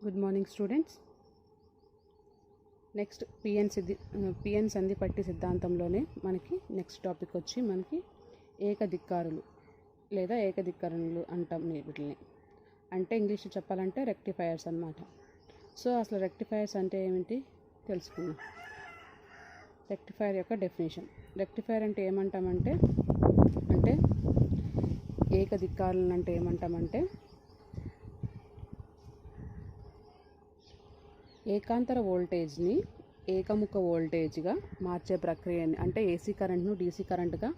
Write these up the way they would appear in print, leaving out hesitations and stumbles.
Good morning students. Next PN సంధి పట్టి సిద్ధాంతంలోనే మనకి నెక్స్ట్ టాపిక్ వచ్చి మనకి ఏకధిక్కారులు లేదా ఏకధిక్కరణలు అంటాం వీటిని. అంటే ఇంగ్లీష్ చెప్పాలంటే రెక్టిఫైయర్స్ అన్నమాట. సో అసలు రెక్టిఫైయర్స్ అంటే ఏమిటి తెలుసుకుందాం. రెక్టిఫైయర్ యొక్క డెఫినేషన్. రెక్టిఫైయర్ అంటే ఏమంటామంటే ఏకధిక్కారులను అంటే ఏమంటామంటే ఏకాంతర వోల్టేజ్ని ఏకముఖ వోల్టేజ్గా మార్చే ప్రక్రియని, అంటే ఏసీ కరెంట్ను డీసీ కరెంట్గా,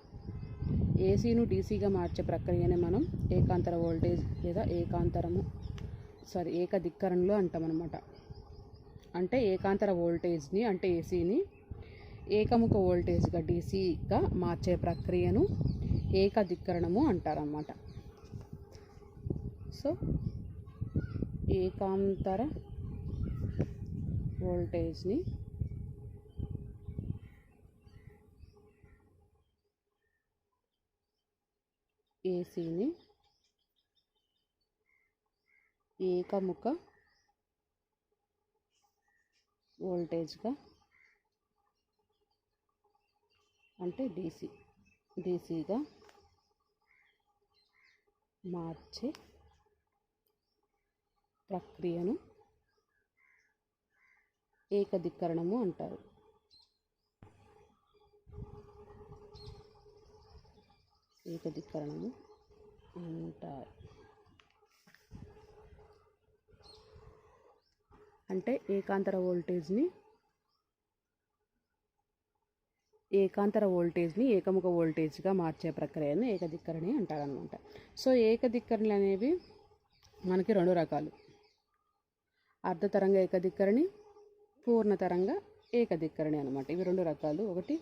ఏసీను డీసీగా మార్చే ప్రక్రియనే మనం ఏకాంతర వోల్టేజ్ లేదా ఏకధిక్కరణలు అంటామన్నమాట. అంటే ఏకాంతర వోల్టేజ్ని అంటే ఏసీని ఏకముఖ వోల్టేజ్గా డీసీగా మార్చే ప్రక్రియను ఏకధిక్కరణము అంటారన్నమాట. సో ఏకాంతర వోల్టేజ్ని ఏసీని ఏకముఖ వోల్టేజ్గా అంటే డీసీగా మార్చే ప్రక్రియను ఏకధిక్కరణము అంటారు. అంటే ఏకాంతర వోల్టేజ్ని ఏకముఖ వోల్టేజ్గా మార్చే ప్రక్రియను ఏకధిక్కరణి అంటారనమాట. సో ఏకధిక్కరణలు అనేవి మనకి రెండు రకాలు: అర్ధతరంగ ఏకధిక్కరణి, పూర్ణతరంగ ఏకధిక్కరణి అనమాట. ఇవి రెండు రకాలు. ఒకటి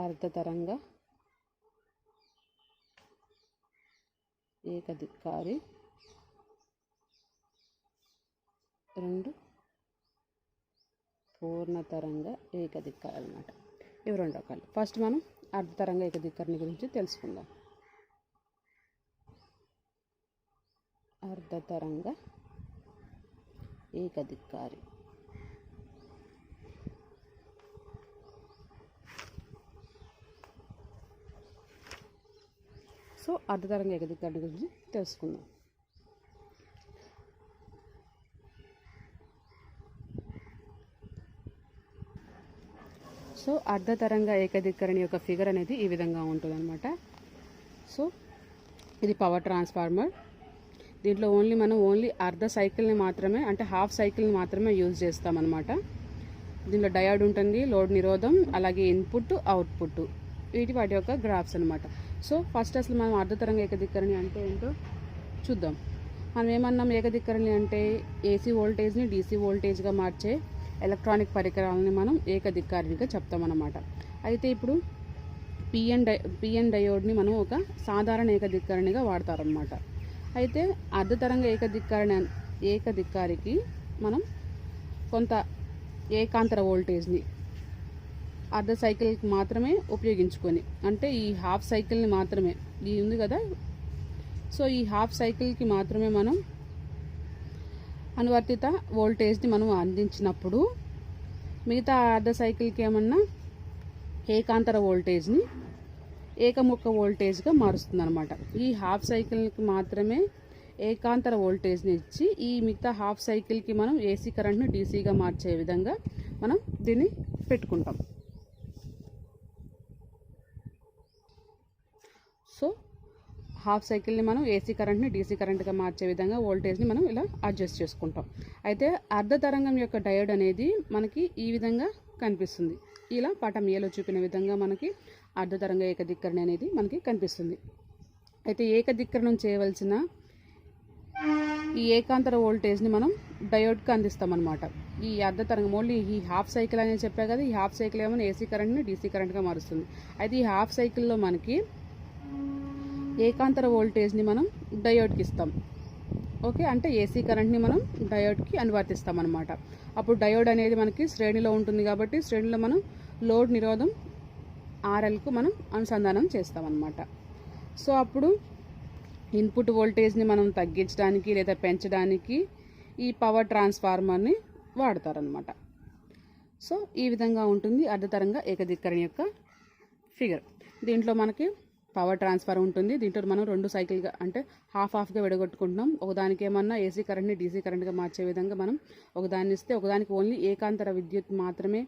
అర్ధతరంగ ఏకధిక్కారి, రెండు పూర్ణతరంగ ఏకధిక్కారి అనమాట. ఇవి రెండు రకాలు. ఫస్ట్ మనం అర్ధతరంగ ఏకధిక్కరణి గురించి తెలుసుకుందాం. అర్ధతరంగ ఏకధిక్కారి. సో అర్ధతరంగ ఏకధిక్కరణి గురించి తెలుసుకుందాం. సో అర్ధతరంగ ఏకధిక్కరణి యొక్క ఫిగర్ అనేది ఈ విధంగా ఉంటుందన్నమాట. సో ఇది పవర్ ట్రాన్స్ఫార్మర్. దీంట్లో మనం ఓన్లీ అర్ధ సైకిల్ని మాత్రమే, అంటే హాఫ్ సైకిల్ని మాత్రమే యూజ్ చేస్తామన్నమాట. దీంట్లో డయోడ్ ఉంటుంది, లోడ్ నిరోధం, అలాగే ఇన్పుట్, అవుట్పుట్, వాటి యొక్క గ్రాఫ్స్ అనమాట. సో ఫస్ట్ అసలు మనం అర్ధతరంగ ఏకధిక్కరణి అంటే ఏంటో చూద్దాం. మనం ఏమన్నాం, ఏకధిక్కరణి అంటే ఏసీ వోల్టేజ్ని డీసీ వోల్టేజ్గా మార్చే ఎలక్ట్రానిక్ పరికరాలని మనం ఏకధిక్కారిగా చెప్తామన్నమాట. అయితే ఇప్పుడు పిఎన్ డయోడ్ని మనం ఒక సాధారణ ఏకధిక్కరణిగా వాడతారనమాట. అయితే అర్ధతరంగ ఏకధిక్కారికి మనం కొంత ఏకాంతర వోల్టేజ్ని అర్ధ సైకిల్కి మాత్రమే ఉపయోగించుకొని, అంటే ఈ హాఫ్ సైకిల్ని మాత్రమే, ఇది ఉంది కదా, సో ఈ హాఫ్ సైకిల్కి మాత్రమే మనం అనువర్తిత వోల్టేజ్ని మనం అందించినప్పుడు మిగతా అర్ధ సైకిల్కి ఏమన్నా ఏకాంతర వోల్టేజ్ని ఏకముఖ వోల్టేజ్గా మారుస్తుంది అనమాట. ఈ హాఫ్ సైకిల్కి మాత్రమే ఏకాంతర వోల్టేజ్ని ఇచ్చి ఈ మిగతా హాఫ్ సైకిల్కి మనం ఏసీ కరెంట్ను డీసీగా మార్చే విధంగా మనం దీన్ని పెట్టుకుంటాం. సో హాఫ్ సైకిల్ని మనం ఏసీ కరెంట్ని డీసీ కరెంట్గా మార్చే విధంగా వోల్టేజ్ని మనం ఇలా అడ్జస్ట్ చేసుకుంటాం. అయితే అర్ధతరంగం యొక్క డయోడ్ అనేది మనకి ఈ విధంగా కనిపిస్తుంది. ఇలా పటం ఏలో చూపిన విధంగా మనకి అర్ధతరంగ ఏకధిక్కరణి అనేది మనకి కనిపిస్తుంది. అయితే ఏకధిక్కరణం చేయవలసిన ఈ ఏకాంతర వోల్టేజ్ని మనం డయోడ్కి అందిస్తామన్నమాట. ఈ అర్ధతరంగం ఓన్లీ ఈ హాఫ్ సైకిల్ అనేది చెప్పా కదా, ఈ హాఫ్ సైకిల్ ఏమైనా ఏసీ కరెంట్ని డీసీ కరెంట్గా మారుస్తుంది. అయితే ఈ హాఫ్ సైకిల్లో మనకి ఏకాంతర వోల్టేజ్ని మనం డయోడ్కి ఇస్తాం. ఓకే, అంటే ఏసీ కరెంట్ని మనం డయోడ్కి అనువర్తిస్తాం అనమాట. అప్పుడు డయోడ్ అనేది మనకి శ్రేణిలో ఉంటుంది కాబట్టి శ్రేణిలో మనం లోడ్ నిరోధం ఆర్ఎల్కు మనం అనుసంధానం చేస్తామన్నమాట. సో అప్పుడు ఇన్పుట్ వోల్టేజ్ని మనం తగ్గించడానికి లేదా పెంచడానికి ఈ పవర్ ట్రాన్స్ఫార్మర్ని వాడతారనమాట. సో ఈ విధంగా ఉంటుంది అర్ధతరంగ ఏకదిక్కరణ యొక్క ఫిగర్. దీంట్లో మనకి పవర్ ట్రాన్స్ఫర్ ఉంటుంది. దీంట్లో మనం 2 సైకిల్గా అంటే హాఫ్గా విడగొట్టుకుంటున్నాం. ఒకదానికి ఏమన్నా ఏసీ కరెంట్ని డీసీ కరెంట్గా మార్చే విధంగా మనం ఒకదాన్ని ఇస్తే ఒకదానికి ఓన్లీ ఏకాంతర విద్యుత్ మాత్రమే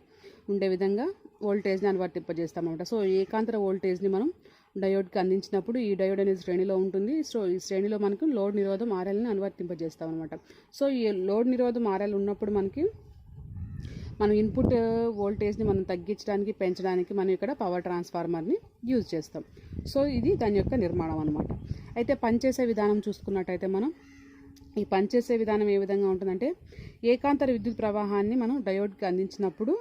ఉండే విధంగా వోల్టేజ్ని అనువర్తింపజేస్తాం అన్నమాట. సో ఏకాంతర వోల్టేజ్ని మనం డయోడ్కి అందించినప్పుడు ఈ డయోడ్ అనేది శ్రేణిలో ఉంటుంది. సో ఈ శ్రేణిలో మనకు లోడ్ నిరోధం ఆర్ఎల్ని అనువర్తింపజేస్తాం అనమాట. సో ఈ లోడ్ నిరోధం ఆర్ఎల్ ఉన్నప్పుడు మనం ఇన్పుట్ వోల్టేజ్ని మనం తగ్గించడానికి పెంచడానికి మనం ఇక్కడ పవర్ ట్రాన్స్ఫార్మర్ని యూజ్ చేస్తాం. సో ఇది దాని యొక్క నిర్మాణం అనమాట. అయితే పనిచేసే విధానం చూసుకున్నట్టయితే మనం ఈ పనిచేసే విధానం ఏ విధంగా ఉంటుందంటే ఏకాంతర విద్యుత్ ప్రవాహాన్ని మనం డయోడ్కి అందించినప్పుడు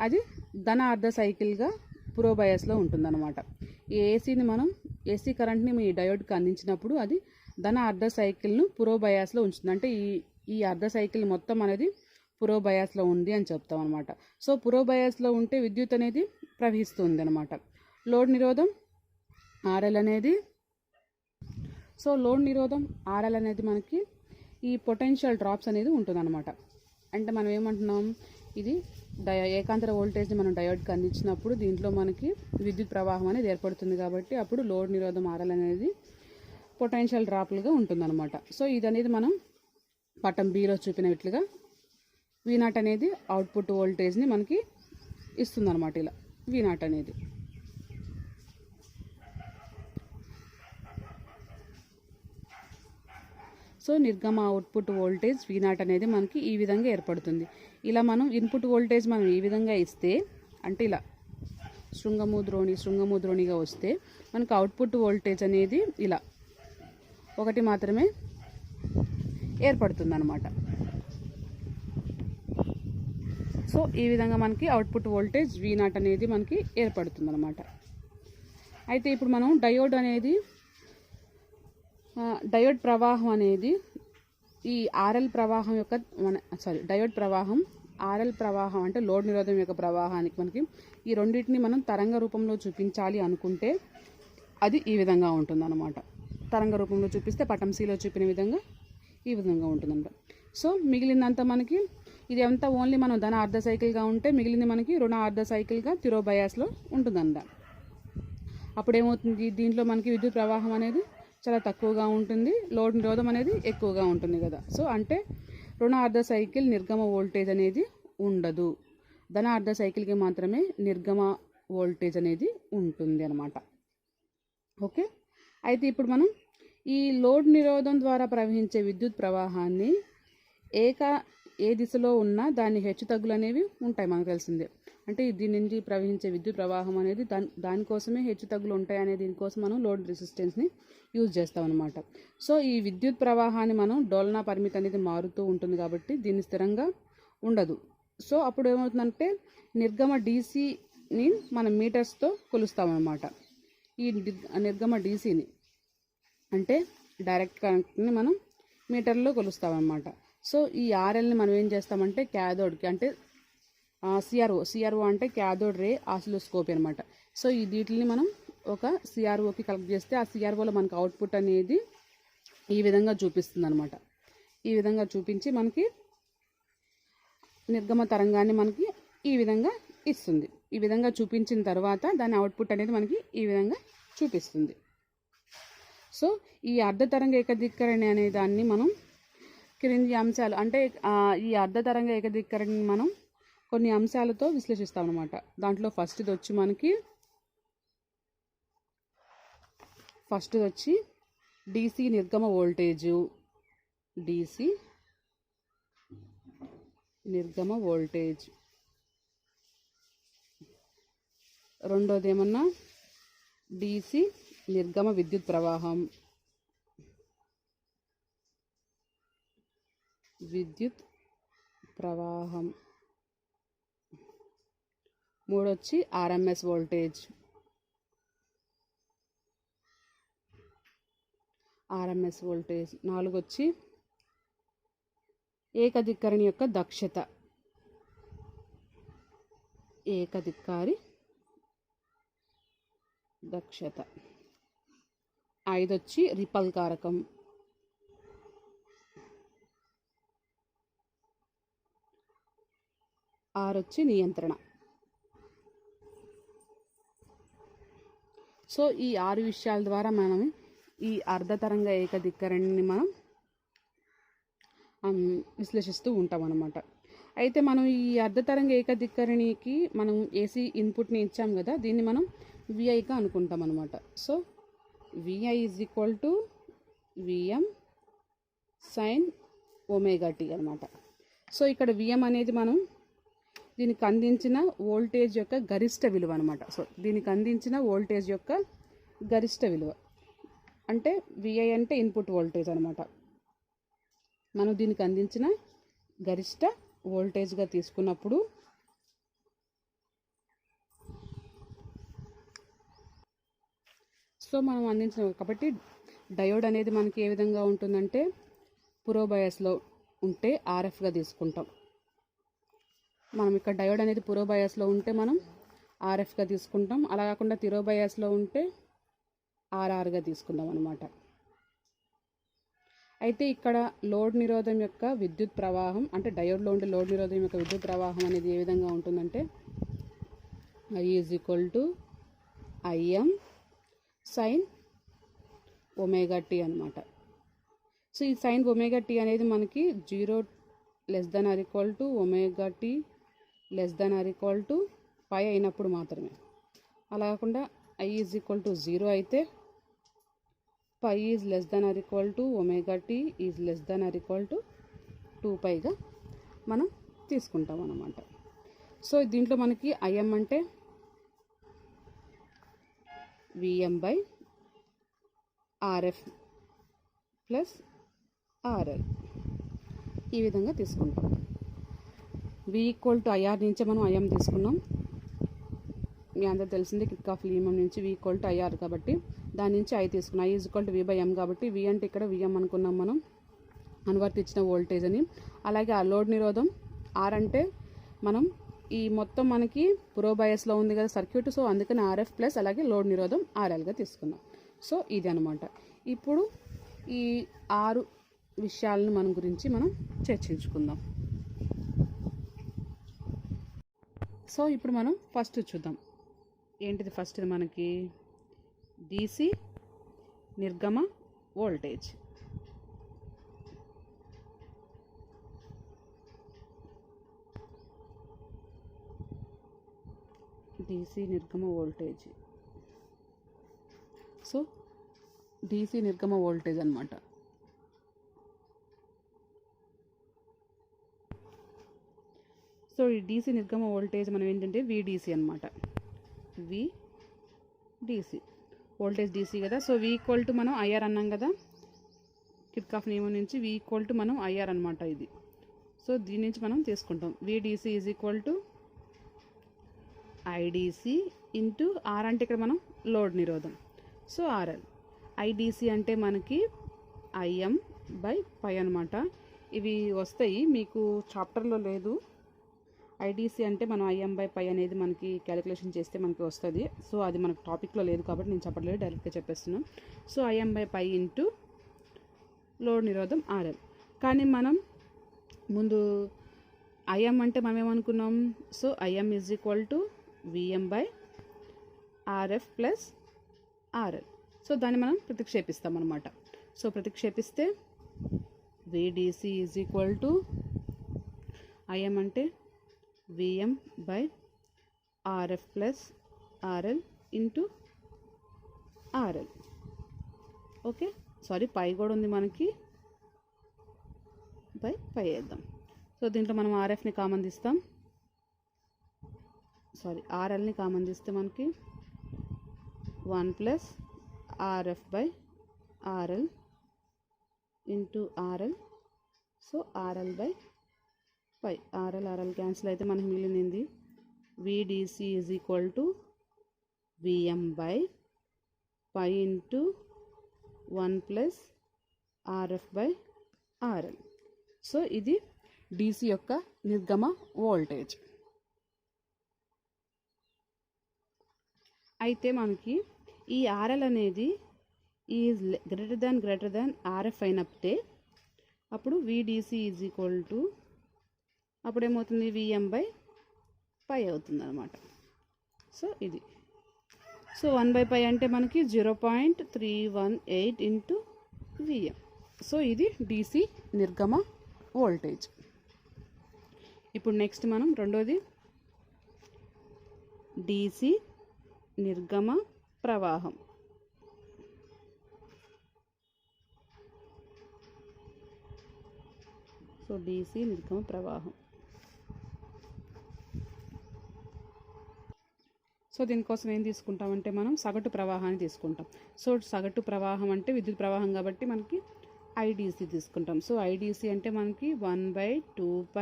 అది ధన అర్ధ సైకిల్గా పురోబయాస్లో ఉంటుందన్నమాట. ఈ ఏసీ కరెంట్ని మీ డయోడ్కి అందించినప్పుడు అది ధన అర్ధ సైకిల్ను పురోబయాస్లో ఉంచుతుంది. అంటే ఈ అర్ధ సైకిల్ మొత్తం అనేది పురోబయాస్లో ఉంది అని చెప్తాం అనమాట. సో పురోబయాస్లో ఉంటే విద్యుత్ అనేది ప్రవహిస్తుంది అనమాట. లోడ్ నిరోధం ఆర్ఎల్ అనేది మనకి ఈ పొటెన్షియల్ డ్రాప్స్ అనేది ఉంటుందన్నమాట. అంటే మనం ఏమంటున్నాం, ఇది ఏకాంతర వోల్టేజ్ని మనం డయోడ్కి అందించినప్పుడు దీంట్లో మనకి విద్యుత్ ప్రవాహం అనేది ఏర్పడుతుంది కాబట్టి అప్పుడు లోడ్ నిరోధం ఆర్ఎల్ అనేది పొటెన్షియల్ డ్రాప్లుగా ఉంటుందన్నమాట. సో ఇది అనేది మనం పటం బిలో చూపినట్లుగా V0 అనేది అవుట్పుట్ వోల్టేజ్ని మనకి ఇస్తుందన్నమాట. ఇలా V0 అనేది సో నిర్గమ అవుట్పుట్ వోల్టేజ్ V0 అనేది మనకి ఈ విధంగా ఏర్పడుతుంది. ఇలా మనం ఇన్పుట్ వోల్టేజ్ మనం ఈ విధంగా ఇస్తే అంటే ఇలా శృంగము ద్రోణిగా వస్తే మనకు అవుట్పుట్ వోల్టేజ్ అనేది ఇలా ఒకటి మాత్రమే ఏర్పడుతుంది అనమాట. సో ఈ విధంగా మనకి అవుట్పుట్ వోల్టేజ్ V0 అనేది మనకి ఏర్పడుతుంది అనమాట. అయితే ఇప్పుడు మనం డయోడ్ ప్రవాహం అనేది ఈ ఆర్ఎల్ ప్రవాహం యొక్క డయోడ్ ప్రవాహం ఆర్ఎల్ ప్రవాహం అంటే లోడ్ నిరోధం యొక్క ప్రవాహానికి మనకి ఈ రెండింటిని మనం తరంగ రూపంలో చూపించాలి అనుకుంటే అది ఈ విధంగా ఉంటుందన్నమాట. తరంగ రూపంలో చూపిస్తే పటం సిలో చూపిన విధంగా ఈ విధంగా ఉంటుందన్నమాట. సో మిగిలినంత మనకి ఇది అంతా ఓన్లీ మనం ధన అర్ధ సైకిల్గా ఉంటే మిగిలింది మనకి రుణ అర్ధ సైకిల్గా తిరోబయాస్లో ఉంటుందంట. అప్పుడు ఏమవుతుంది, దీంట్లో మనకి విద్యుత్ ప్రవాహం అనేది చాలా తక్కువగా ఉంటుంది, లోడ్ నిరోధం అనేది ఎక్కువగా ఉంటుంది కదా. సో అంటే రుణ అర్ధ సైకిల్ నిర్గమ వోల్టేజ్ అనేది ఉండదు, ధన అర్ధ సైకిల్కి మాత్రమే నిర్గమ వోల్టేజ్ అనేది ఉంటుంది అనమాట. ఓకే. అయితే ఇప్పుడు మనం ఈ లోడ్ నిరోధం ద్వారా ప్రవహించే విద్యుత్ ప్రవాహాన్ని ఏ దిశలో ఉన్నా దాని హెచ్చు తగ్గులు అనేవి ఉంటాయి, మనకు తెలిసిందే. అంటే దీని నుంచి ప్రవహించే విద్యుత్ ప్రవాహం అనేది దానికోసమే హెచ్చు తగ్గులు ఉంటాయి అనే దీనికోసం మనం లోడ్ రెసిస్టెన్స్ని యూజ్ చేస్తాం అనమాట. సో ఈ విద్యుత్ ప్రవాహాన్ని మనం డోలనా పరిమితి అనేది మారుతూ ఉంటుంది కాబట్టి దీన్ని స్థిరంగా ఉండదు. సో అప్పుడు ఏమవుతుందంటే నిర్గమ డీసీని మనం మీటర్స్తో కొలుస్తామన్నమాట. ఈ నిర్గమ డీసీని అంటే డైరెక్ట్ కరెంట్ని మనం మీటర్లో కొలుస్తామన్నమాట. సో ఈ ఆర్ఎల్ని మనం ఏం చేస్తామంటే క్యాథోడ్కి అంటే సిఆర్ఓ అంటే క్యాథోడ్ రే ఆసిలోస్కోపీ అనమాట. సో ఈ వీటిని మనం ఒక సిఆర్ఓకి కలెక్ట్ చేస్తే ఆ సిఆర్ఓలో మనకు అవుట్పుట్ అనేది ఈ విధంగా చూపిస్తుంది అనమాట. ఈ విధంగా చూపించి మనకి నిర్గమ తరంగాన్ని మనకి ఈ విధంగా ఇస్తుంది. ఈ విధంగా చూపించిన తర్వాత దాని అవుట్పుట్ అనేది మనకి ఈ విధంగా చూపిస్తుంది. సో ఈ అర్ధతరంగ ఏకదిక్కరణ అనే దాన్ని మనం క్రింది అంశాలు అంటే ఈ అర్ధతరంగ ఏకదిక్కరణని మనం కొన్ని అంశాలతో విశ్లేషిస్తాం అనమాట. దాంట్లో ఫస్ట్ది వచ్చి DC నిర్గమ వోల్టేజు, DC నిర్గమ వోల్టేజ్. రెండోది ఏమన్నా DC నిర్గమ విద్యుత్ ప్రవాహం, మూడొచ్చి RMS వోల్టేజ్, నాలుగొచ్చి ఏకదిక్కరణి యొక్క దక్షత, ఏకదిక్కారి దక్షత. 5 వచ్చి రిపల్ కారకం, 6 వచ్చి నియంత్రణ. సో ఈ 6 విషయాల ద్వారా మనం ఈ అర్ధతరంగ ఏకదిక్కరణిని మనం విశ్లేషిస్తూ ఉంటాం అన్నమాట. అయితే మనం ఈ అర్ధతరంగ ఏకదిక్కరణికి మనం ఏసీ ఇన్పుట్ని ఇచ్చాం కదా, దీన్ని మనం విఐగా అనుకుంటాం అనమాట. So VI is equal to VM sine omega t అనమాట. సో ఇక్కడ విఎం అనేది మనం దీనికి అందించిన వోల్టేజ్ యొక్క గరిష్ట విలువ అనమాట. సో దీనికి అందించిన వోల్టేజ్ యొక్క గరిష్ట విలువ అంటే విఐ అంటే ఇన్పుట్ వోల్టేజ్ అనమాట. మనం దీనికి అందించిన గరిష్ట వోల్టేజ్గా తీసుకున్నప్పుడు సో మనం అందించిన కాబట్టి డయోడ్ అనేది మనకి ఏ విధంగా ఉంటుందంటే పురోబయాస్లో ఉంటే ఆర్ఎఫ్గా తీసుకుంటాం. మనం ఇక్కడ డయోడ్ అనేది పురోబయాస్లో ఉంటే మనం ఆర్ఎఫ్గా తీసుకుంటాం. అలా కాకుండా తిరోబయాస్లో ఉంటే ఆర్ఆర్గా తీసుకుందాం అనమాట. అయితే ఇక్కడ లోడ్ నిరోధం యొక్క విద్యుత్ ప్రవాహం అంటే డయోడ్లో ఉండే లోడ్ నిరోధం యొక్క విద్యుత్ ప్రవాహం అనేది ఏ విధంగా ఉంటుందంటే I is equal to IM sine omega t అనమాట. సో ఈ సైన్ ఒమేగా టీ అనేది మనకి 0 <= ఒమేగా టీ <= π అయినప్పుడు మాత్రమే. అలా కాకుండా ఐ ఈజ్ ఈక్వల్ టు 0 అయితే π ఈజ్ <= ఒమేగా టీ ఈజ్ <= 2πగా మనం తీసుకుంటాం అన్నమాట. సో దీంట్లో మనకి ఐఎం అంటే విఎం/RF ప్లస్ ఆర్ఎల్ ఈ విధంగా తీసుకుంటాం. V = IR నుంచి మనం ఐఎం తీసుకున్నాం. మీ అందరూ తెలిసిందే కిర్చాఫ్ నియమం నుంచి V = IR కాబట్టి దాని నుంచి I తీసుకున్నాం. I = V/M కాబట్టి V అంటే ఇక్కడ విఎం అనుకున్నాం మనం అనువర్తించిన వోల్టేజ్ అని. అలాగే ఆ లోడ్ నిరోధం R అంటే మనం ఈ మొత్తం మనకి పురోబయాస్లో ఉంది కదా సర్క్యూట్. సో అందుకని RF ప్లస్ అలాగే లోడ్ నిరోధం RLగా తీసుకున్నాం. సో ఇది అనమాట. ఇప్పుడు ఈ 6 విషయాలను మనం గురించి మనం చర్చించుకుందాం. సో ఇప్పుడు మనం ఫస్ట్ చూద్దాం. ఏంటిది ఫస్ట్ మనకి DC నిర్గమ వోల్టేజ్. DC నిర్గమ వోల్టేజ్. సో DC నిర్గమ వోల్టేజ్ అన్నమాట. సో ఈ DC నిర్గమ వోల్టేజ్ మనం ఏంటంటే VDC అనమాట. VDC వోల్టేజ్ DC కదా. సో V = మనం IR అన్నాం కదా కిర్చాఫ్ నియమం నుంచి. V = మనం IR అనమాట ఇది. సో దీని నుంచి మనం తీసుకుంటాం VDC = IDC ఇంటూ R అంటే ఇక్కడ మనం లోడ్ నిరోధం. So RL. IDC అంటే మనకి IM/π అనమాట. ఇవి వస్తాయి మీకు చాప్టర్లో లేదు. IDC అంటే మనం IM/π అనేది మనకి క్యాలిక్యులేషన్ చేస్తే మనకి వస్తుంది. సో అది మనకు టాపిక్లో లేదు కాబట్టి నేను చెప్పట్లేదు, డైరెక్ట్గా చెప్పేస్తున్నాం. సో IM/π ఇంటూ లోడ్ నిరోధం RL. కానీ మనం ముందు IM అంటే మనం ఏమనుకున్నాం? So IM = VM/RF plus RL. So దాన్ని మనం ప్రతిక్షేపిస్తాం అనమాట. సో ప్రతిక్షేపిస్తే VDC = IM అంటే VM/RF plus RL into RL. Okay, sorry pi కూడా ఉంది మనకి, పై వేద్దాం. సో దీంట్లో మనం RFని కామన్ తీస్తాం, RLని కామన్ తీస్తే మనకి 1 + RF/RL into RL. So RL/π. RL cancel అయితే మనకి మిగిలింది VDC = VM/π into 1 + RF/RL. So ఇది DC యొక్క నిర్గమ వోల్టేజ్. అయితే మనకి ఈ RL అనేది ఈజ్ గ్రేటర్ దాన్ ఆర్ఎఫ్ అయినప్పుడే అప్పుడు విడిసి ఈజ్ ఈక్వల్ టు అప్పుడు ఏమవుతుంది Vm/π అవుతుంది అనమాట. సో ఇది సో 1/π అంటే మనకి 0.318 ఇంటూ Vm. సో ఇది DC నిర్గమ వోల్టేజ్. ఇప్పుడు నెక్స్ట్ మనం రెండోది DC నిర్గమ ప్రవాహం. సో DC నిర్గమ ప్రవాహం. సో దీనికోసం ఏం తీసుకుంటామంటే మనం సగటు ప్రవాహాన్ని తీసుకుంటాం. సో సగటు ప్రవాహం అంటే విద్యుత్ ప్రవాహం కాబట్టి మనకి IDC తీసుకుంటాం. సో IDC అంటే మనకి 1/2π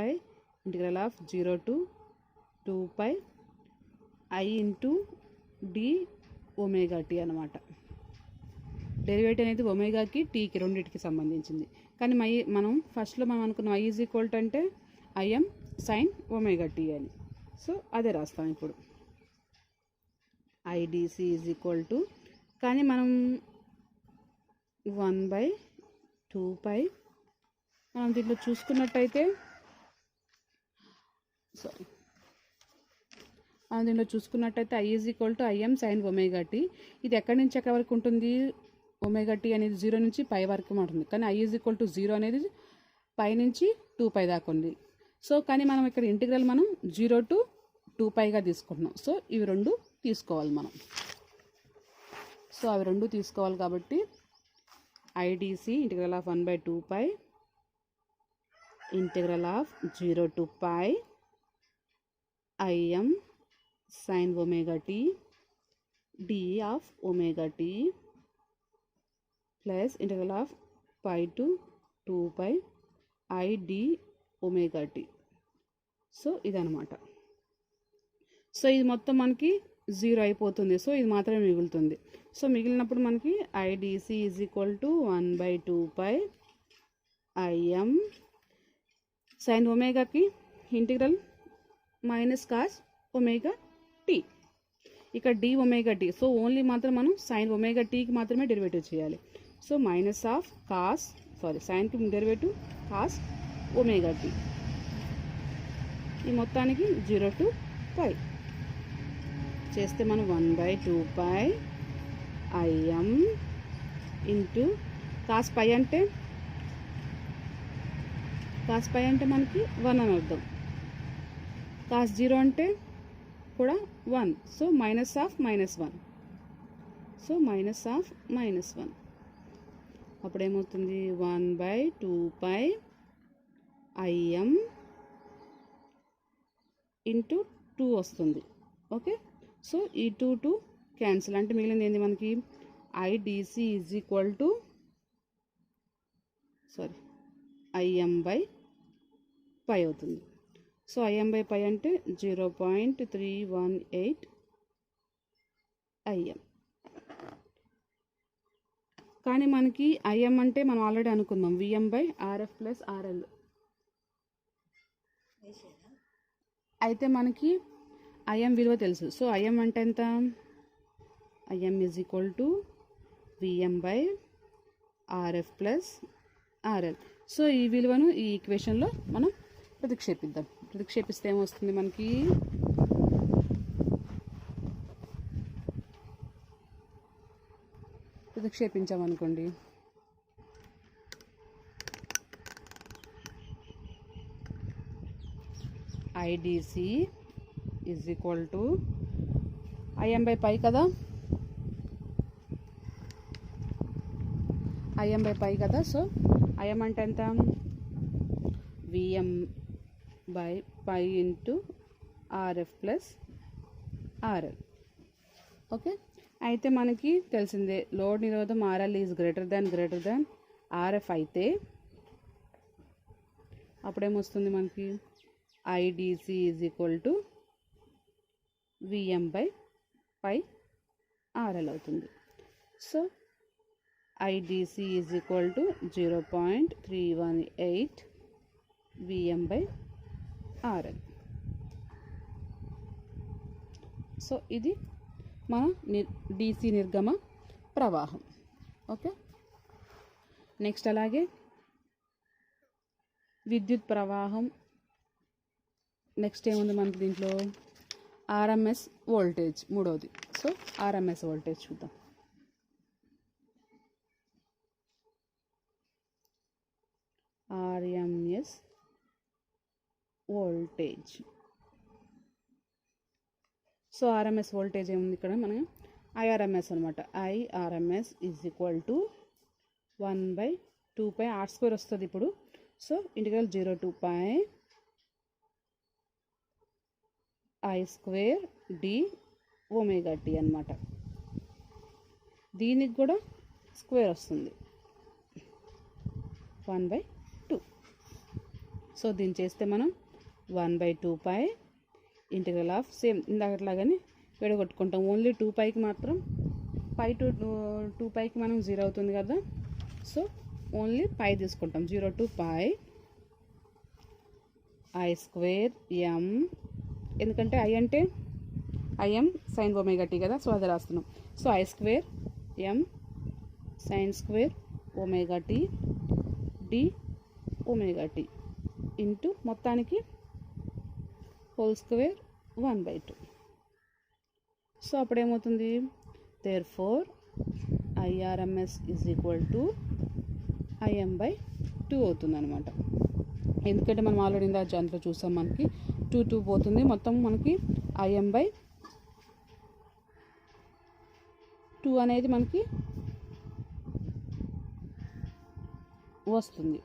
integral of 0 to 2π I into dωt అనమాట. డెరివేటివ్ అనేది ఒమేగాకి టీకి రెండింటికి సంబంధించింది. కానీ మనం ఫస్ట్లో మనం అనుకున్న I ఈజ్ ఈక్వల్ టు అంటే Im sin ωt అని. సో అదే రాస్తాం ఇప్పుడు. IDC ఈజ్ ఈక్వల్ టు కానీ మనం 1/2π మనం దీంట్లో చూసుకున్నట్టయితే I is equal to Im sin ωt. ఇది ఎక్కడి నుంచి ఎక్కడి వరకు ఉంటుంది? ωt అనేది 0 నుంచి π వరకు ఉంటుంది. కానీ I ఈజ్ ఈక్వల్ టు 0 అనేది π నుంచి 2π దాకా ఉంది. సో కానీ మనం ఇక్కడ ఇంటిగ్రల్ మనం 0 to 2πగా తీసుకుంటున్నాం. సో ఇవి రెండు తీసుకోవాలి మనం. సో అవి రెండు తీసుకోవాలి కాబట్టి IDC integral of 1/2π integral of 0 to π Im sin ωt d of ωt plus integral of π to 2π I dωt. So ఇదనమాట. సో ఇది మొత్తం మనకి 0 అయిపోతుంది. సో ఇది మాత్రమే మిగులుతుంది. సో మిగిలినప్పుడు మనకి IDC is equal to 1/2π Im sin ఒమేగాకి integral minus cos omega T. ఇక్కడ dωt. సో ఓన్లీ మాత్రం మనం sin ωtకి మాత్రమే డెరివేటివ్ చేయాలి. సో మైనస్ ఆఫ్ కాస్ సైన్కి డెరివేటివ్ కాస్ ωt. ఈ మొత్తానికి 0 to π చేస్తే మనం 1/2π Im ఇంటూ కాస్ π అంటే మనకి 1 అని అర్థం. కాస్ 0 అంటే కూడా 1. So minus of -1. So minus of -1 అప్పుడేమవుతుంది 1/2π Im ఇంటూ 2 వస్తుంది. ఓకే. సో ఈ 2 క్యాన్సిల్ అంటే మిగిలింది ఏంది మనకి IDC is equal to Im/π అవుతుంది. సో Im/π అంటే 0.318 Im. కానీ మనకి Im అంటే మనం ఆల్రెడీ అనుకుందాం Vm/RF ప్లస్ RL. అయితే మనకి Im విలువ తెలుసు. సో Im అంటే ఎంత? Im is equal to Vm/RF plus RL. So ఈ విలువను ఈ ఈక్వేషన్లో మనం ప్రతిక్షేపిద్దాం. ప్రతిక్షేపిస్తే ఏమొస్తుంది మనకి ప్రతిక్షేపించామనుకోండి IDC is equal to Im/π కదా, Im/π కదా. సో Im అంటే ఎంత? Vm/π into RF plus RL. Okay. అయితే మనకి తెలిసిందే లోడ్ నిరోధం RL is greater than RF అయితే అప్పుడేమొస్తుంది మనకి IDC is equal to Vm/π RL అవుతుంది. So IDC is equal to 0.318 Vm/RL. So ఇది మన DC నిర్గమ ప్రవాహం. ఓకే. నెక్స్ట్ అలాగే విద్యుత్ ప్రవాహం. నెక్స్ట్ ఏముంది మనకి దీంట్లో ఆర్ఎంఎస్ వోల్టేజ్ మూడవది. సో ఆర్ఎంఎస్ వోల్టేజ్ చూద్దాం. RMS voltage. So RMS voltage ఏముంది ఇక్కడ మనం ఐఆర్ఎంఎస్ అనమాట. IRMS is equal to 1/2π r² వస్తుంది ఇప్పుడు. So integral 0 to π I² dωt అనమాట. దీనికి కూడా స్క్వేర్ వస్తుంది 1/2. సో దీన్ని చేస్తే మనం 1/2π ఇంటిగ్రల్ ఆఫ్ సేమ్ ఇందాకట్లాగానే విడగొట్టుకుంటాం. ఓన్లీ 2πకి మాత్రం π to 2πకి మనం 0 అవుతుంది కదా. సో ఓన్లీ π తీసుకుంటాం. 0 to π I² m, ఎందుకంటే I అంటే Im sin ωt కదా. సో అది రాస్తున్నాం. So I² m sin² ωt dωt into మొత్తానికి హోల్ స్క్వేర్ 1/2. సో అప్పుడేమవుతుంది, therefore IRMS is equal to Im/2 అవుతుంది అనమాట. ఎందుకంటే మనం ఆల్రెడీ ఇందా దాంట్లో చూసాం, మనకి 2 పోతుంది, మొత్తం మనకి Im/2 అనేది మనకి వస్తుంది.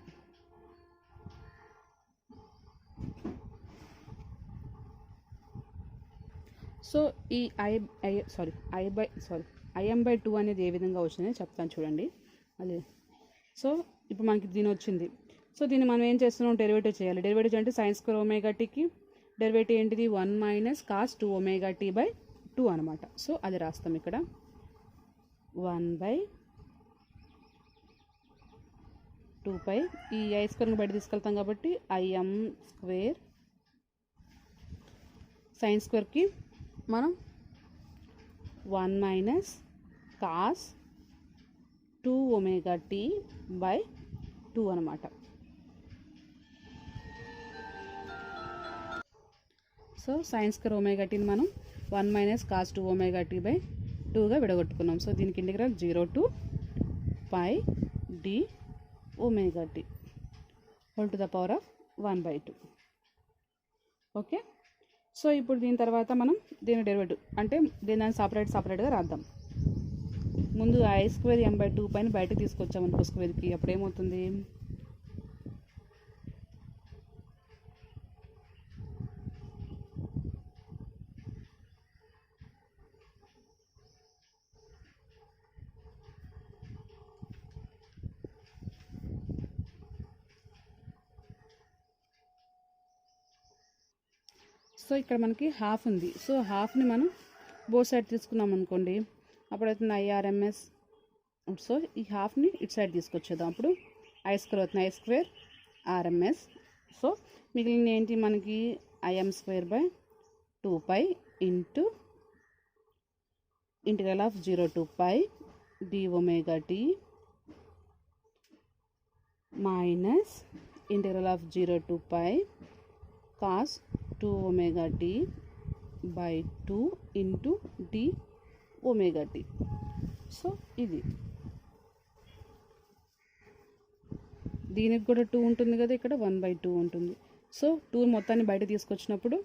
సో ఈ Im/2 అనేది ఏ విధంగా వచ్చిందని చెప్తాను చూడండి. అది సో ఇప్పుడు మనకి దీని వచ్చింది. సో దీన్ని మనం ఏం చేస్తున్నాం, డెరివేటివ్ చేయాలి. డెరివేటివ్ అంటే sin² ωtకి డెరివేటివ్ ఏంటిది 1 - cos 2ωt/2 అనమాట. సో అది రాస్తాం ఇక్కడ 1/2π. ఈ I² బయట తీసుకెళ్తాం కాబట్టి Im² sin²కి మనం 1 - cos 2ωt/2 అనమాట. సో sin² ωtని మనం 1 - cos 2ωt/2గా విడగొట్టుకున్నాం. సో దీనికి integral 0 to π dωt whole to the power of 1/2. Okay. So ఇప్పుడు దీని తర్వాత మనం దీని డెరివేటివ్ అంటే దీన్ని సపరేట్గా రాద్దాం. ముందు I² m/2 పైన బయటకు తీసుకొచ్చాం అనుకో స్క్వేర్కి, అప్పుడు ఏమవుతుంది, సో ఇక్కడ మనకి హాఫ్ ఉంది. సో హాఫ్ని మనం బోత్ సైడ్ తీసుకున్నాం అనుకోండి, అప్పుడవుతుంది IRMS. సో ఈ హాఫ్ని ఇటు సైడ్ తీసుకొచ్చేద్దాం, అప్పుడు I² అవుతుంది. I² RMS. సో మిగిలిన ఏంటి మనకి Im²/2π into integral of 0 to π dωt minus integral of 0 to π cos 2ωt/2 into dωt. So ఇది దీనికి కూడా 2 ఉంటుంది కదా, ఇక్కడ 1/2 ఉంటుంది. సో 2 మొత్తాన్ని బయట తీసుకొచ్చినప్పుడు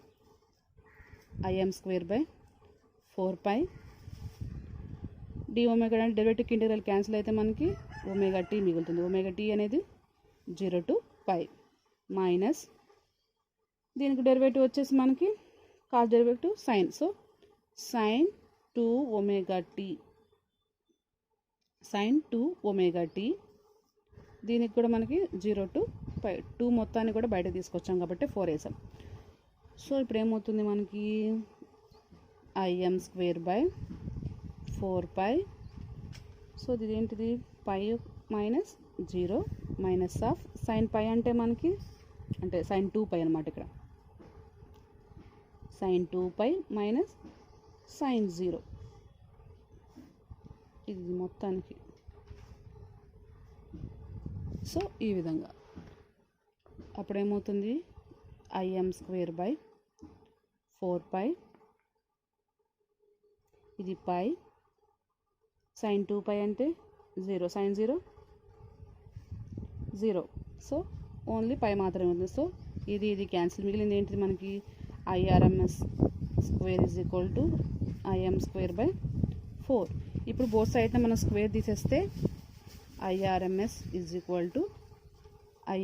Im²/4π dω అంటే డెరివేటివ్ ఇంటిగ్రల్ క్యాన్సిల్ అయితే మనకి ωt మిగులుతుంది. ωt అనేది 0 to π మైనస్ దీనికి డెరివేటివ్ వచ్చేసి మనకి cos derivative sine. So sin 2ωt దీనికి కూడా మనకి 0 to π 2 మొత్తాన్ని కూడా బయట తీసుకొచ్చాం కాబట్టి 4 వేసాం. సో ఇప్పుడు ఏమవుతుంది మనకి Im²/4π. సో ఇది ఏంటిది π మైనస్ 0 మైనస్ ఆఫ్ sin π అంటే మనకి అంటే sin 2π అనమాట. ఇక్కడ sin 2π మైనస్ sin 0 ఇది మొత్తానికి సో ఈ విధంగా అప్పుడేమవుతుంది im² / 4π, ఇది π, sin 2π అంటే 0, sin 0 0, సో ఓన్లీ π మాత్రమే ఉంది. సో ఇది క్యాన్సిల్, మిగిలింది ఏంటిది మనకి IRMS² = im² / 4. ఇప్పుడు బోత్ సైడ్న మనం స్క్వేర్ తీసేస్తే IRMS =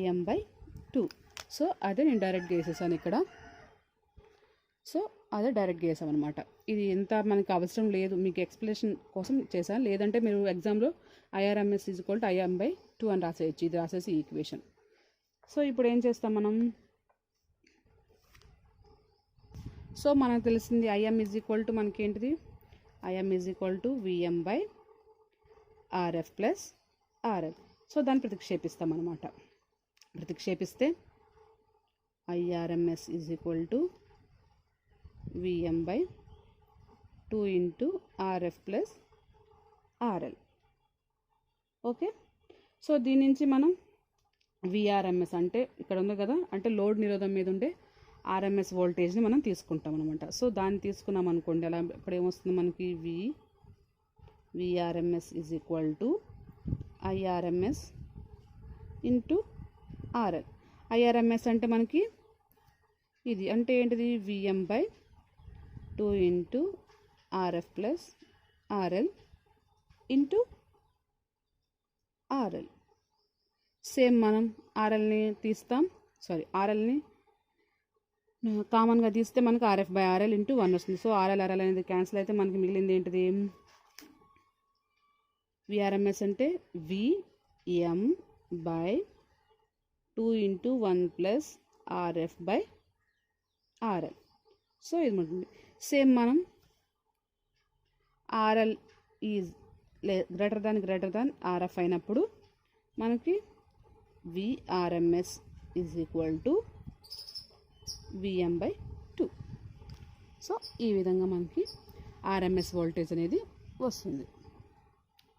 im/2. సో అదే నేను డైరెక్ట్గా వేసేసాను ఇక్కడ. సో అదే డైరెక్ట్గా వేసాం అనమాట. ఇది ఎంత మనకి అవసరం లేదు, మీకు ఎక్స్ప్లెనేషన్ కోసం చేశాను. లేదంటే మీరు ఎగ్జామ్లో IRMS = im/2 అని రాసేయచ్చు. ఇది రాసేసి ఈక్వేషన్. సో ఇప్పుడు ఏం చేస్తాం మనం, సో మనకు తెలిసింది im = మనకి ఏంటిది im = Vm/Rf + RL. సో దాన్ని ప్రతిక్షేపిస్తాం అనమాట. ప్రతిక్షేపిస్తే IRMS = Vm/2 × Rf + RL. Okay. So దీని నుంచి మనం VRMS అంటే ఇక్కడ ఉంది కదా, అంటే లోడ్ నిరోధం మీద ఉండే RMS వోల్టేజ్ని మనం తీసుకుంటాం అనమాట. సో దాన్ని తీసుకున్నాం అనుకోండి, అలా ఇప్పుడు ఏమొస్తుంది మనకి VRMS = IRMS × RL. IRMS అంటే మనకి ఇది అంటే ఏంటిది Vm/2 × Rf + RL × RL. Same మనం RLని కామన్గా తీస్తే మనకు Rf/RL × 1 వస్తుంది. సో RL అనేది క్యాన్సిల్ అయితే మనకి మిగిలింది ఏంటిది VRMS అంటే Vm/2 × 1 + Rf/RL. సో ఇది ఉంటుంది. సేమ్ మనం RL is greater than RF అయినప్పుడు మనకి VRMS = Vm/2. సో ఈ విధంగా మనకి RMS వోల్టేజ్ అనేది వస్తుంది.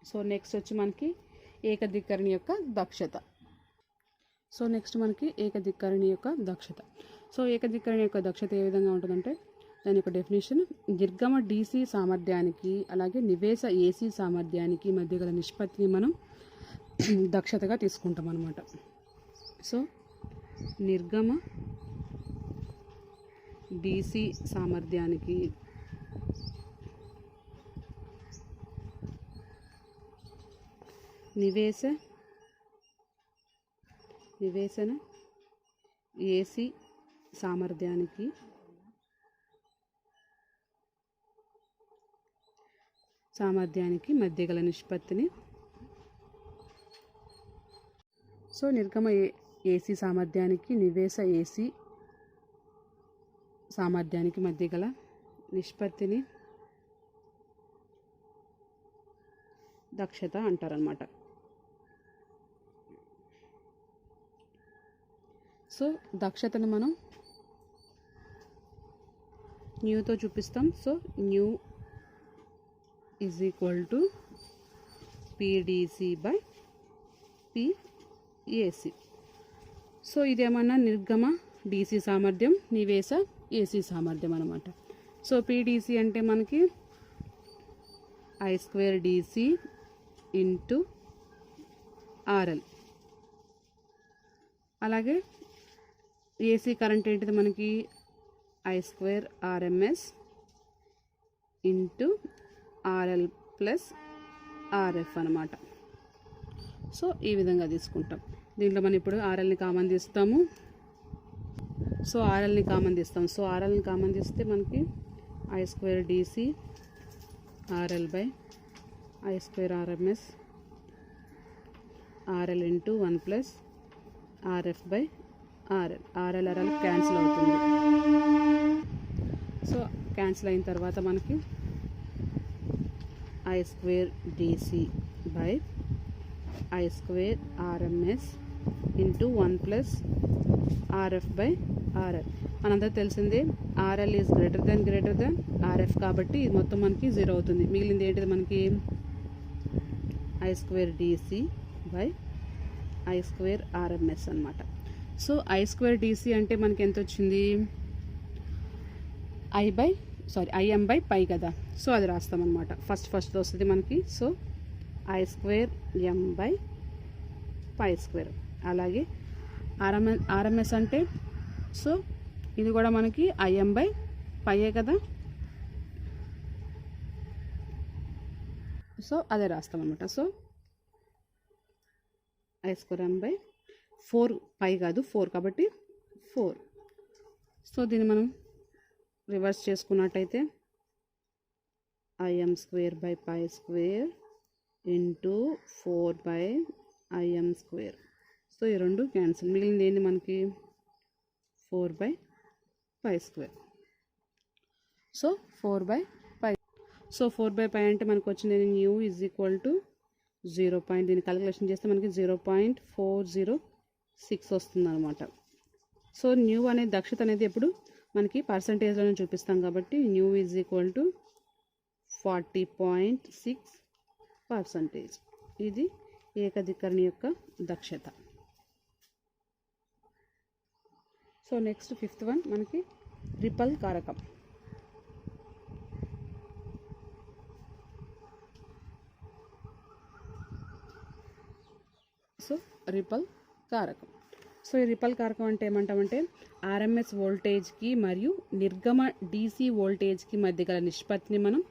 సో నెక్స్ట్ వచ్చి మనకి ఏకధికరణి యొక్క దక్షత. సో నెక్స్ట్ మనకి ఏకధికరణి యొక్క దక్షత. సో ఏకధికరణి యొక్క దక్షత ఏ విధంగా ఉంటుందంటే, దాని యొక్క డెఫినేషన్ నిర్గమ DC సామర్థ్యానికి అలాగే నివేశ AC సామర్థ్యానికి మధ్య గల నిష్పత్తిని మనం దక్షతగా తీసుకుంటాం అన్నమాట. సో నిర్గమ DC సామర్థ్యానికి నివేశన AC సామర్థ్యానికి మధ్య గల నిష్పత్తిని, సో నిర్గమ AC సామర్థ్యానికి నివేశ AC సామర్థ్యానికి మధ్య గల నిష్పత్తిని దక్షత అంటారనమాట. సో దక్షతను మనం న్యూతో చూపిస్తాం. So new = PdC/PAC. సో ఇదేమన్నా నిర్గమ DC సామర్థ్యం, నివేశ AC సామర్థ్యం అన్నమాట. సో PdC అంటే మనకి I²DC × RL. అలాగే AC కరెంట్ ఏంటిది మనకి I²RMS × RL + RF అన్నమాట. సో ఈ విధంగా తీసుకుంటాం. దీంట్లో మనం ఇప్పుడు RLని కామన్ తీస్తాము. సో RLని కామన్ తీస్తే మనకి I²DC RL / I²RMS RL × 1 + RF/RL. RL cancel అవుతుంది. సో క్యాన్సిల్ అయిన తర్వాత మనకి I²DC / I²RMS × 1 + RF/RL. మనందరూ తెలిసిందే RL is greater than RF కాబట్టి ఇది మొత్తం మనకి 0 అవుతుంది. మిగిలింది ఏంటిది మనకి I²DC / ఐ స్క్వేర్ ఆర్ఎంఎస్ అనమాట. సో ఐ స్క్వేర్ డీసీ అంటే మనకి ఎంత వచ్చింది, ఐఎం బై పై కదా. సో అది రాస్తామన్నమాట. ఫస్ట్ వస్తుంది మనకి. So I square M by pi square. అలాగే ఆర్ఎంఎస్ అంటే సో ఇది కూడా మనకి ఐఎం బై పైయే కదా. సో అదే రాస్తామన్నమాట. So I square M by 4 pi కాదు 4 కాబట్టి 4. సో దీన్ని మనం రివర్స్ చేసుకున్నట్టయితే IM square by pi square into 4 by IM square. So ఈ రెండు క్యాన్సిల్, మిగిలింది ఏంటి మనకి 4 by pi square. So 4 by pi. So 4 by పై అంటే మనకు వచ్చింది న్యూ ఈజ్ ఈక్వల్ టు 0. దీన్ని క్యాలిక్యులేషన్ చేస్తే మనకి 0.406 వస్తుంది అనమాట. సో న్యూ అనే దక్షత అనేది ఎప్పుడు మనకి పర్సంటేజ్లోనే చూపిస్తాం కాబట్టి న్యూ ఈజ్ ఈక్వల్ టు 40.6%. ఇది ఏకధికరణి యొక్క దక్షత. సో నెక్స్ట్ 5th వన్ మనకి రిపల్ కారకం. సో రిపల్ కారకం. సో ఈ రిపల్ కారకం అంటే ఏమంటామంటే ఆర్ఎంఎస్ వోల్టేజ్కి మరియు నిర్గమ డీసీ వోల్టేజ్కి మధ్య గల నిష్పత్తిని మనం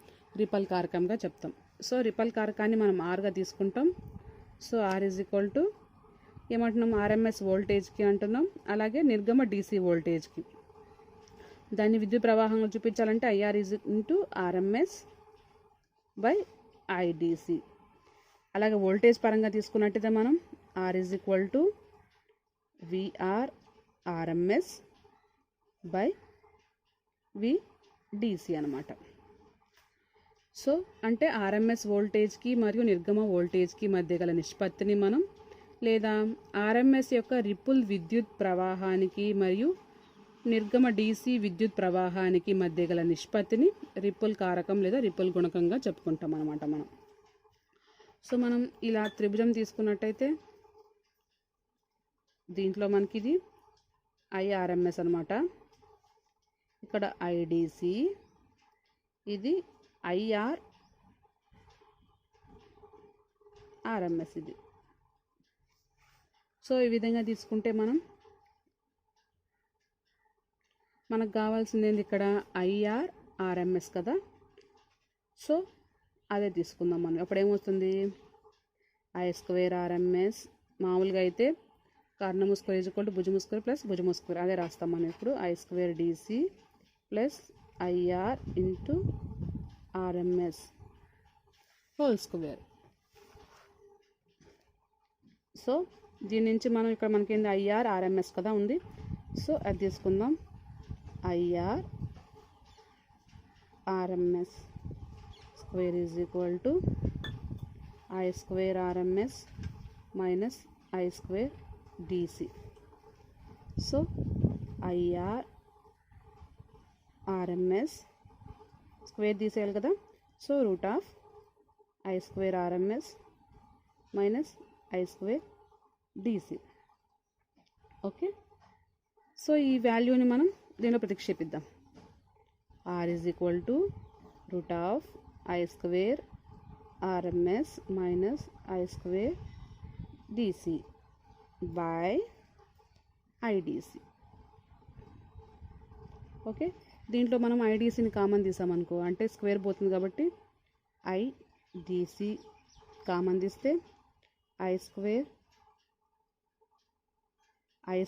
రిపల్ కారకంగా చెప్తాం. సో రిపల్ కారకాన్ని మనం ఆర్గా తీసుకుంటాం. So R is equal to ఏమంటున్నాం, ఆర్ఎంఎస్ వోల్టేజ్కి అంటున్నాం, అలాగే నిర్గమ డీసీ వోల్టేజ్కి. దాన్ని విద్యుత్ ప్రవాహంలో చూపించాలంటే IR is into RMS by IDC. అలాగే వోల్టేజ్ పరంగా తీసుకున్నట్టయితే మనం R is equal to VR RMS by VDC అనమాట. సో అంటే ఆర్ఎంఎస్ వోల్టేజ్కి మరియు నిర్గమ వోల్టేజ్కి మధ్య గల నిష్పత్తిని మనం, లేదా ఆర్ఎంఎస్ యొక్క రిపుల్ విద్యుత్ ప్రవాహానికి మరియు నిర్గమ డీసీ విద్యుత్ ప్రవాహానికి మధ్య గల నిష్పత్తిని రిపుల్ కారకం లేదా రిపుల్ గుణకంగా చెప్పుకుంటాం అనమాట మనం. సో మనం ఇలా త్రిభుజం తీసుకున్నట్టయితే దీంట్లో మనకి ఇది ఐఆర్ఎంఎస్ అనమాట, ఇక్కడ ఐడిసి, ఇది ఐఆర్ ఆర్ఎంఎస్ ఇది. సో ఈ విధంగా తీసుకుంటే మనకు కావాల్సింది ఏంది ఇక్కడ ఐఆర్ ఆర్ఎంఎస్ కదా. సో అదే తీసుకుందాం మనం. అప్పుడు ఏమవుతుంది, ఐ స్క్వేర్ ఆర్ఎంఎస్ మామూలుగా అయితే కర్ణము స్క్వేర్ ఈజ్ ఈక్వల్ టు భుజము స్క్వేర్ ప్లస్ భుజము స్క్వేర్, అదే రాస్తాం మనం ఇప్పుడు. I square DC plus IR into RMS whole square. So దీని నుంచి మనం ఇక్కడ మనకేంది ఐఆర్ ఆర్ఎంఎస్ కదా ఉంది. సో అది తీసుకుందాం. IR RMS square is equal to I square RMS minus I square DC. So IR RMS square తీసేయాలి కదా. So root of I square RMS minus I square DC. Okay. So ఈ వాల్యూని మనం దీనిలో ప్రతిక్షేపిద్దాం. R is equal to root of I square RMS minus I square DC by IDC. Okay. దీంట్లో మనం ఐడిసిని కామన్ తీసామనుకో, అంటే స్క్వేర్ పోతుంది కాబట్టి ఐడిసి కామన్ తీస్తే I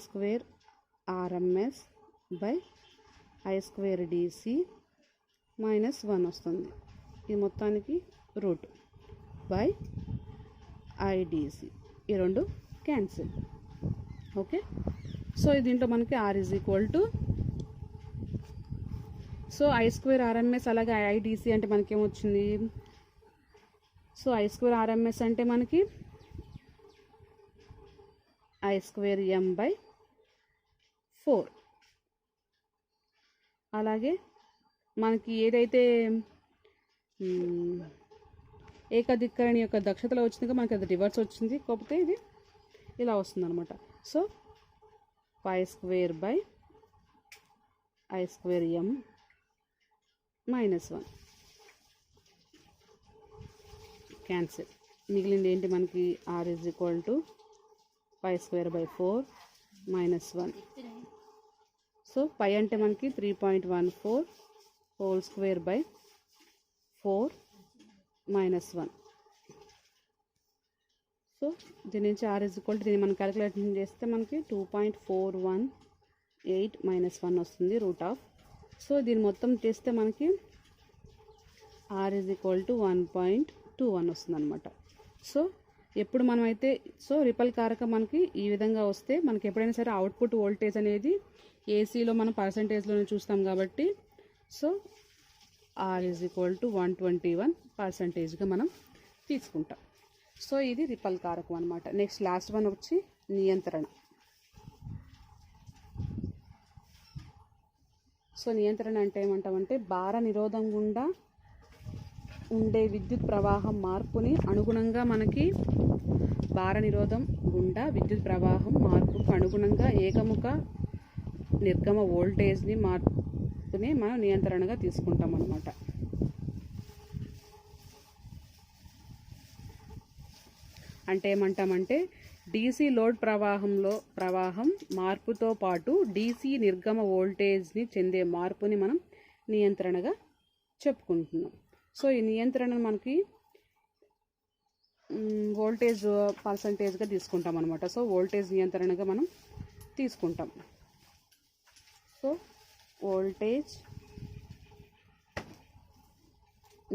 square RMS by I square DC minus 1 వస్తుంది. ఇది మొత్తానికి రూట్ బై ఐడిసి. ఈ రెండు క్యాన్సిల్. ఓకే. సో దీంట్లో మనకి R is equal to, so I square RMS అలాగే ఐడిసి అంటే మనకేమొచ్చింది, సో ఐ స్క్వేర్ ఆర్ఎంఎస్ అంటే మనకి ఐ స్క్వేర్ ఎం బై 4. అలాగే మనకి ఏదైతే ఏకధికరణి యొక్క దక్షతలో వచ్చిందో మనకి అది రివర్స్ వచ్చింది, కాకపోతే ఇది ఇలా వస్తుంది అనమాట. So pi square by I square M -1 cancel. మిగిలింది ఏంటి మనకి r is equal to pi square by 4 -1. So pi అంటే మనకి 3.14 హోల్ స్క్వేర్ బై 4 -1. సో దీని నుంచి r ఈజ్ ఈక్వల్ టు దీన్ని మనం క్యాలిక్యులేషన్ చేస్తే మనకి 2.418 -1 వస్తుంది √. సో దీన్ని మొత్తం చేస్తే మనకి r ఈజ్ ఈక్వల్ టు 1.21 వస్తుంది అనమాట. సో ఎప్పుడు మనమైతే రిపల్ కారకం మనకి ఈ విధంగా వస్తే మనకి ఎప్పుడైనా సరే అవుట్పుట్ వోల్టేజ్ అనేది ఏసీలో మనం పర్సంటేజ్లోనే చూస్తాం కాబట్టి so r is equal to 121% మనం తీసుకుంటాం. సో ఇది రిపల్ కారకం అనమాట. నెక్స్ట్ లాస్ట్ వన్ వచ్చి నియంత్రణ. సో నియంత్రణ అంటే ఏమంటామంటే భార నిరోధం గుండా ఉండే విద్యుత్ ప్రవాహం మార్పుని అనుగుణంగా మనకి భార నిరోధం గుండా విద్యుత్ ప్రవాహం మార్పుకు అనుగుణంగా ఏకముఖ నిర్గమ వోల్టేజ్ని మార్పుని మనం నియంత్రణగా తీసుకుంటాం అన్నమాట. అంటే ఏమంటామంటే డీసీ లోడ్ ప్రవాహం మార్పుతో పాటు డీసీ నిర్గమ వోల్టేజ్ని చెందే మార్పుని మనం నియంత్రణగా చెప్పుకుంటున్నాం. సో ఈ నియంత్రణ మనకి వోల్టేజ్ పర్సంటేజ్గా తీసుకుంటాం అనమాట. సో వోల్టేజ్ నియంత్రణగా మనం తీసుకుంటాం. సో వోల్టేజ్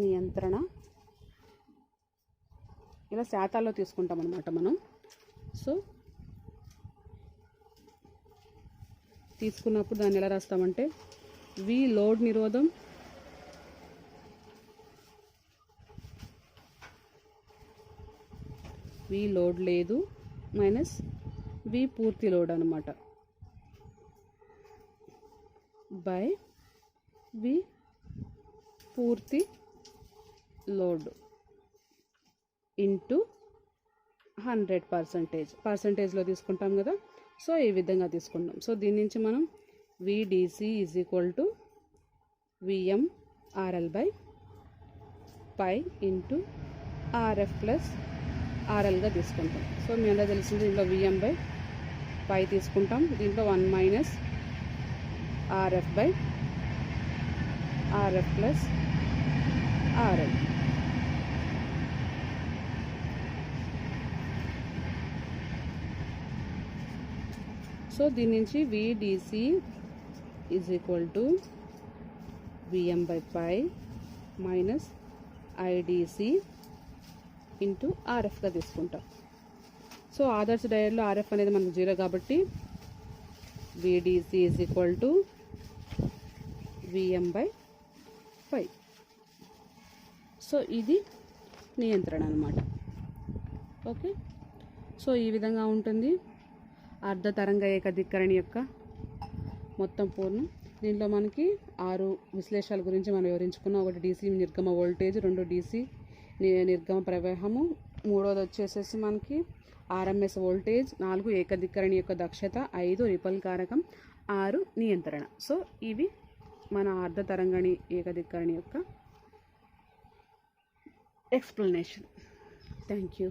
నియంత్రణ ఇలా శాతాల్లో తీసుకుంటాం అనమాట మనం. సో తీసుకున్నప్పుడు దాన్ని ఎలా రాస్తామంటే వి లోడ్ నిరోధం వి లోడ్ లేదు మైనస్ వి పూర్తి లోడ్ అనమాట బై వి పూర్తి లోడ్ ఇంటూ 100%. పర్సంటేజ్లో తీసుకుంటాం కదా. సో ఈ విధంగా తీసుకుంటాం. సో దీని నుంచి మనం VDC is equal to VMRL by pi into RF plus ఆర్ఎల్గా తీసుకుంటాం. సో మీ అందరూ తెలిసింది దీంట్లో విఎం బై పై తీసుకుంటాం. దీంట్లో 1 minus RF by RF plus RL. So దీని నుంచి VDC is equal to VM by pi minus IDC into ఆర్ఎఫ్గా తీసుకుంటాం. సో ఆదర్శ డయోడ్లో ఆర్ఎఫ్ అనేది మనకు 0 కాబట్టి VDC is equal to VM by pi. So ఇది నియంత్రణ అనమాట. ఓకే. సో ఈ విధంగా ఉంటుంది అర్ధ తరంగ ఏకధికరణి యొక్క మొత్తం పూర్ణం. దీంట్లో మనకి 6 విశ్లేషణల గురించి మనం వివరించుకున్నాం. ఒకటి డీసీ నిర్గమ వోల్టేజ్, 2 డీసీ నిర్గమ ప్రవాహము, 3వది వచ్చేసేసి మనకి ఆర్ఎంఎస్ వోల్టేజ్, 4 ఏకధికరణి యొక్క దక్షత, 5 రిపల్ కారకం, 6 నియంత్రణ. సో ఇవి మన అర్ధ తరంగణి ఏకధికరణి యొక్క ఎక్స్ప్లెనేషన్. Thank you.